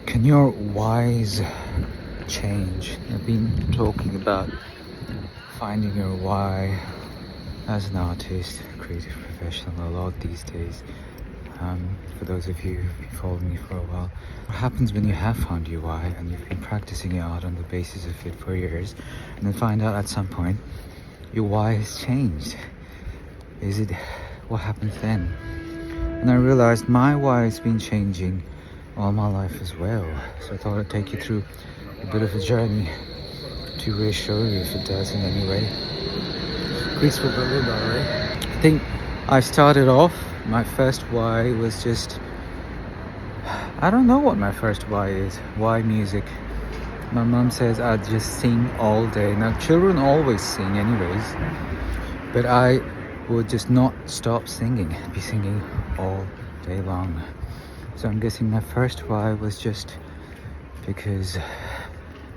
Can your whys change? I've been talking about finding your why as an artist, creative professional a lot these days. For those of you who've been following me for a while, what happens when you have found your why and you've been practicing it out on the basis of it for years, and then find out at some point your why has changed? What happens then? And I realized my why has been changing all my life as well. So I thought I'd take you through a bit of a journey to reassure you if it does in any way. Greece for Berlin, by the way. I think I started off, my first why was just, I don't know what my first why is. Why music? My mom says I'd just sing all day. Now children always sing anyways, but I would just not stop singing, be singing all day long. So I'm guessing my first why was just because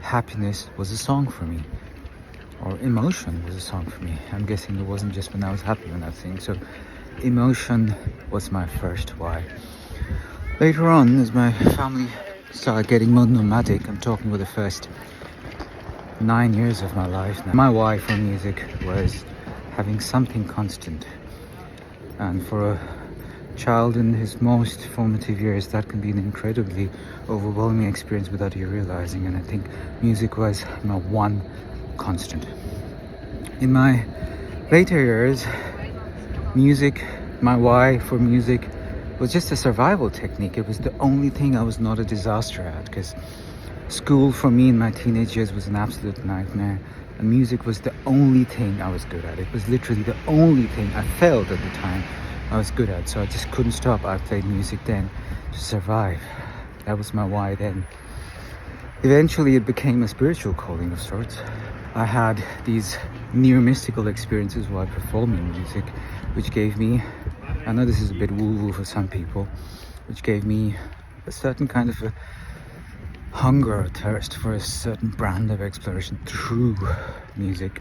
happiness was a song for me, or emotion was a song for me. I'm guessing it wasn't just when I was happy when I sing. So emotion was my first why. Later on, as my family started getting more nomadic, I'm talking with the first 9 years of my life now, my why for music was having something constant. And for a child in his most formative years, that can be an incredibly overwhelming experience without you realizing. And I think music was my one constant. In my later years, music, my why for music was just a survival technique. It was the only thing I was not a disaster at, because school for me in my teenage years was an absolute nightmare, and music was the only thing I was good at. It was literally the only thing I felt at the time I was good at, so I just couldn't stop. I played music then to survive. That was my why then. Eventually it became a spiritual calling of sorts. I had these near mystical experiences while performing music, which gave me, I know this is a bit woo-woo for some people, which gave me a certain kind of a hunger or thirst for a certain brand of exploration through music,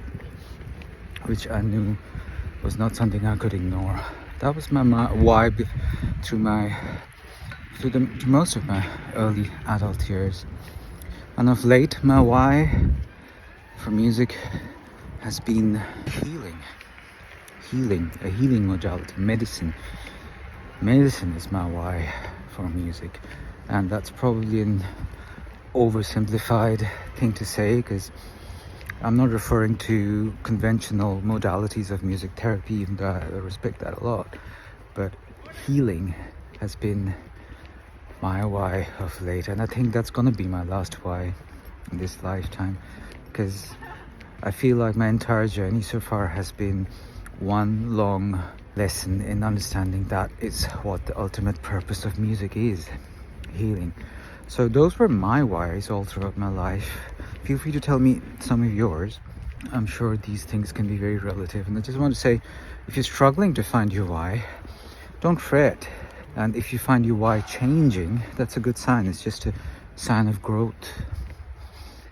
which I knew was not something I could ignore. That was my why through most of my early adult years. And of late, my why for music has been healing, a healing modality, medicine. Medicine is my why for music, and that's probably an oversimplified thing to say, because I'm not referring to conventional modalities of music therapy, even though I respect that a lot. But healing has been my why of late, and I think that's gonna be my last why in this lifetime, because I feel like my entire journey so far has been one long lesson in understanding that is what the ultimate purpose of music is: healing. So those were my whys all throughout my life. Feel free to tell me some of yours. I'm sure these things can be very relative. And I just want to say, if you're struggling to find your why, don't fret. And if you find your why changing, that's a good sign. It's just a sign of growth.